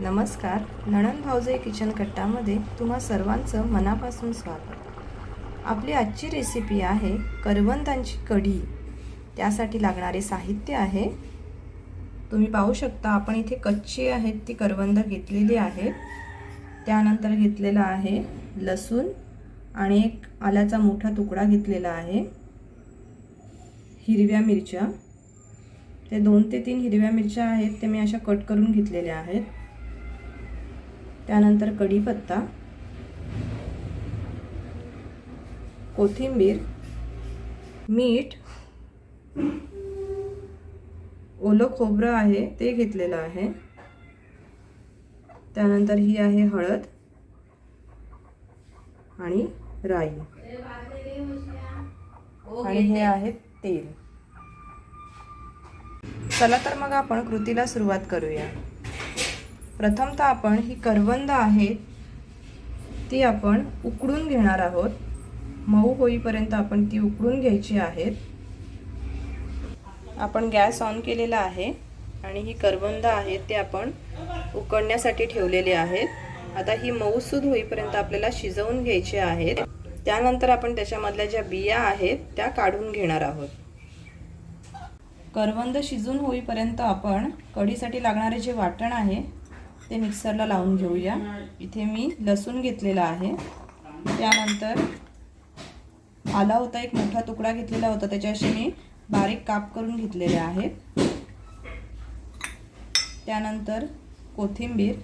नमस्कार, नणंद भाऊजाई किचन कट्टामध्ये तुम्हा सर्वांचं मनापासून स्वागत. आपली आजची रेसिपी आहे करवंदांची कढी. त्यासाठी लागणारे साहित्य आहे, तुम्ही पाहू शकता. आपण इथे कच्ची आहेत ती करवंद घेतलेली आहेत. त्यानंतर घेतलेला आहे लसूण आणि एक आल्याचा मोठा तुकडा घेतलेला आहे. हिरव्या मिरच्या, ते 2 ते 3 हिरव्या मिरच्या आहेत, ते मी अशा कट करून घेतलेल्या आहेत. त्यानंतर कढीपत्ता, कोथिंबीर, मीठ, ओलं खोबरं आहे ते घेतलेलं आहे. त्यानंतर ही आहे हळद आणि राई आणि हे आहे तेल. चला तर मग आपण कृतीला सुरुवात करूया. प्रथमतः आपण ही करवंद आहेत ती आपण उकडून घेणार आहोत. मऊ होईपर्यंत आपण ती उकडून घ्यायची आहेत. आपण गॅस ऑन केलेला आहे आणि ही करवंद आहेत ते आपण उकडण्यासाठी ठेवलेले आहेत. आता ही मऊसूद होईपर्यंत आपल्याला शिजवून घ्यायची आहेत. त्यानंतर आपण त्याच्यामधल्या ज्या बिया आहेत त्या काढून घेणार आहोत. करवंद शिजून होईपर्यंत आपण कढीसाठी लागणारे जे वाटण आहे ते मिक्सरला लावून घेऊया. इथे मी लसूण घेतलेला आहे. त्यानंतर आला होता एक मोठा तुकडा घेतलेला होता, त्याच्याशी मी बारीक काप करून घेतलेले आहेत. त्यानंतर कोथिंबीर,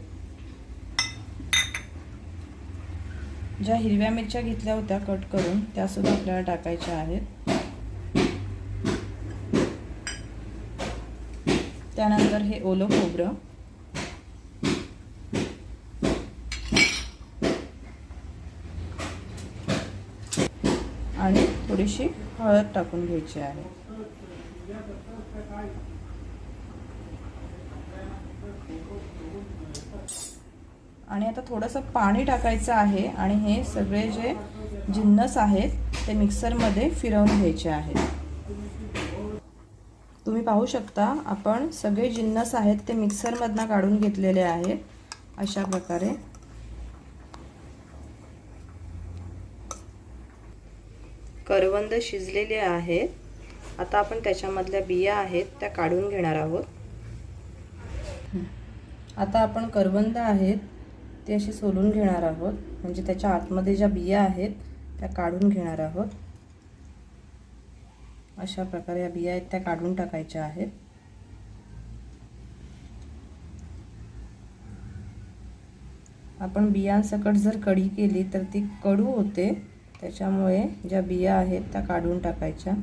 ज्या हिरव्या मिरच्या घेतल्या होत्या कट करून त्या सुद्धा आपल्याला टाकायच्या आहेत. त्यानंतर हे ओलं खोबरं, आणि थोडीशी हळद टाकून घ्यायची आहे. आणि आता थोडंसं पाणी टाकायचं आहे आणि हे सगळे जे जिन्नस आहेत ते मिक्सरमध्ये फिरवून घ्यायचे आहेत. तुम्ही पाहू शकता आपण सगळे जिन्नस आहेत ते मिक्सरमधनं काढून घेतलेले आहेत. अशा प्रकारे करवंद शिजलेले आहेत. आता आपण त्याच्यामधल्या बिया आहेत त्या काढून घेणार आहोत. आता आपण करवंद आहेत ते अशी सोलून घेणार आहोत, म्हणजे त्याच्या आतमध्ये ज्या बिया आहेत त्या काढून घेणार आहोत. अशा प्रकारे या बिया आहेत त्या काढून टाकायच्या आहेत. आपण बियांसकट जर कढी केली तर ती कडू होते, त्याच्यामुळे ज्या बिया आहेत त्या काढून टाकायच्या.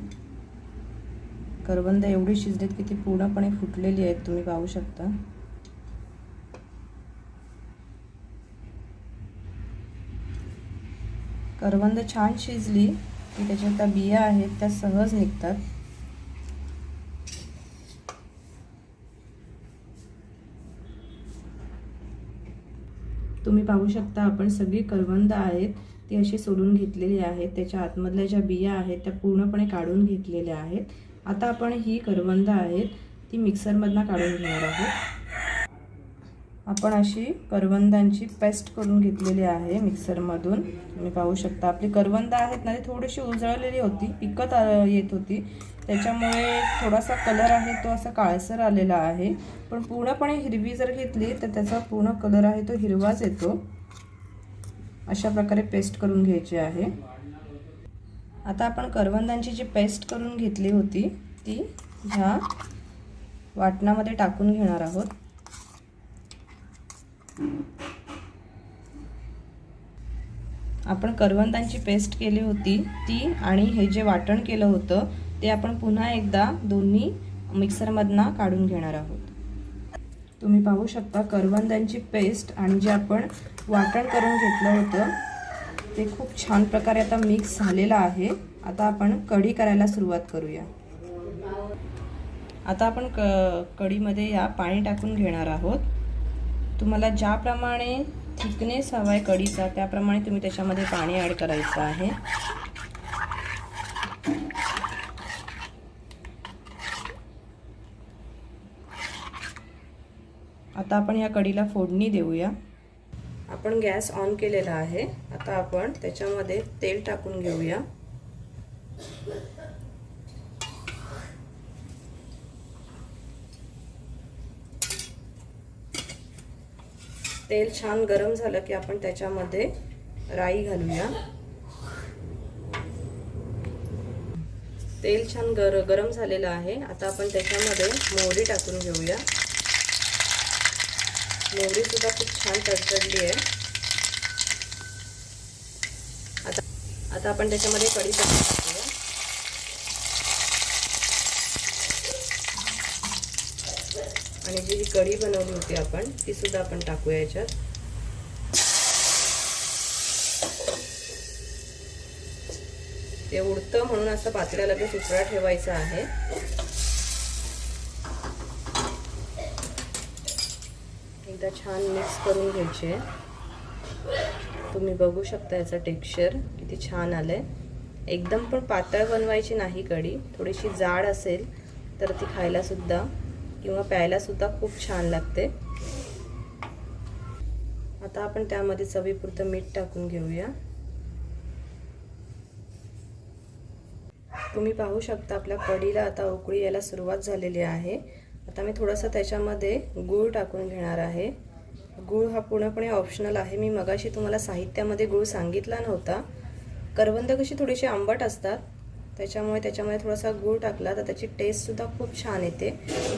करवंद एवढी शिजलीत की ती पूर्णपणे फुटलेली आहेत, तुम्ही पाहू शकता. करवंद छान शिजली की त्याच्यात त्या बिया आहेत त्या सहज निघतात. तुम्ही पाहू शकता आपण सगळी करवंद आहेत ती अशी सोलून घेतलेली आहेत. त्याच्या आतमधल्या ज्या बिया आहेत त्या पूर्णपणे काढून घेतलेल्या आहेत. आता आपण ही करवंद आहेत ती मिक्सरमधनं काढून घेणार आहोत. आपण अशी करवंदांची पेस्ट करून घेतलेली आहे मिक्सरमधून. तुम्ही पाहू शकता आपली करवंद आहेत ना ती थोडीशी उजळलेली होती, पिकत येत होती, त्याच्यामुळे थोडासा कलर आहे तो असा काळसर आलेला आहे. पण पूर्णपणे हिरवी जर घेतली तर त्याचा पूर्ण कलर आहे तो हिरवाच येतो. अशा प्रकारे पेस्ट करून घ्यायची आहे. आता आपण करवंदांची जी पेस्ट करून घेतली होती ती ह्या वाटणामध्ये टाकून घेणार आहोत. आपण करवंदांची पेस्ट केली होती ती आणि हे जे वाटण केलं होतं ते आपण पुन्हा एकदा दोन्ही मिक्सरमधनं काढून घेणार आहोत. तुम्ही पाहू शकता करवंदांची पेस्ट आणि जे आपण वाटण करून घेतलं होतं ते खूप छान प्रकारे आता मिक्स झालेलं आहे. आता आपण कढी करायला सुरुवात करूया. आता आपण कढीमध्ये या पाणी टाकून घेणार आहोत. तुम्हाला ज्याप्रमाणे थिकनेस हवा आहे कढीचा त्याप्रमाणे तुम्ही त्याच्यामध्ये पाणी ॲड करायचं आहे. आता आपण या कढीला फोडणी देऊया। आपण गॅस ऑन केलेला आहे। आता आपण त्याच्यामध्ये तेल टाकून घेऊया। तेल छान गरम झालं की आपण त्याच्यामध्ये राई घालूया। तेल छान गरम झालेलं आहे। आता आपण त्याच्यामध्ये मोहरी टाकून घेऊया। मोहरी सुद्धा खूप छान तडतडली आहे। आता आपण त्याच्यामध्ये कढीपत्ता टाकूया। आणि जी कढी बनवली होती आपण ती सुद्धा आपण टाकूया याच्यात। ते उडतं म्हणून असं पातेला लगेच उकळा ठेवायचा आहे। एकदा छान मिक्स करून घ्यायचे। तुम्ही बघू शकता याचं टेक्स्चर किती छान आलंय। एकदम पण पातळ बनवायची नाही कढी, थोडीशी जाड असेल तर ती खायला सुद्धा किंवा प्यायला सुद्धा खूप छान लागते। आता आपण त्यामध्ये चवीपुरतं मीठ टाकून घेऊया। तुम्ही पाहू शकता आपल्या कढीला आता उकळी यायला सुरुवात झालेली आहे। आता मी थोडंसं त्याच्यामध्ये गूळ टाकून घेणार आहे। गूळ हा पूर्णपणे ऑप्शनल आहे। मी मगाशी तुम्हाला साहित्यामध्ये गूळ सांगितला नव्हता। करवंद कशी थोडीशी आंबट असतात, त्याच्यामुळे थोडासा गूळ टाकला तर त्याची टेस्ट सुद्धा खूप छान येते।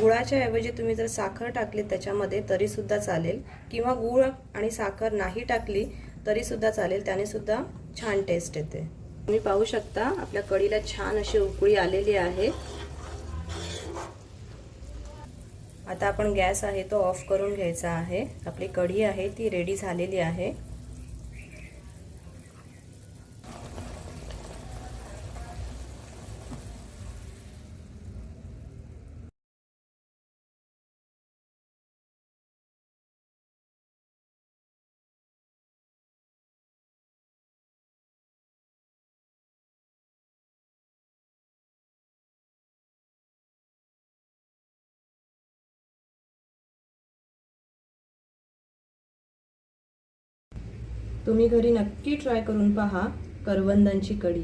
गुळाच्या ऐवजी तुम्ही जर साखर टाकली त्याच्यामध्ये तरी सुद्धा चालेल, किंवा गूळ आणि साखर नाही टाकली तरी सुद्धा चालेल, त्याने सुद्धा छान टेस्ट येते। तुम्ही पाहू शकता आपल्या कढीला छान अशी उकळी आलेली आहे। आता आपण गॅस आहे तो ऑफ करून घ्यायचा आहे। आपली कढी आहे ती रेडी झालेली आहे। तुम्ही घरी नक्की ट्राय करून पहा करवंदांची कढी।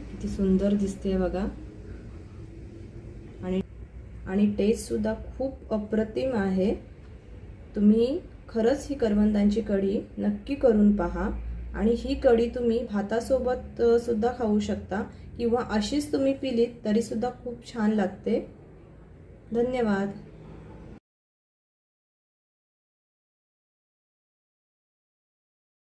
किती सुंदर दिसते बघा, आणि टेस्ट सुद्धा खूप अप्रतिम आहे। तुम्ही खरंच ही करवंदांची कढी नक्की करून पहा। आणि ही कढी तुम्ही भातासोबत सुद्धा खाऊ शकता, किंवा अशीच तुम्ही पिलीत तरी सुद्धा खूप छान लागते। धन्यवाद।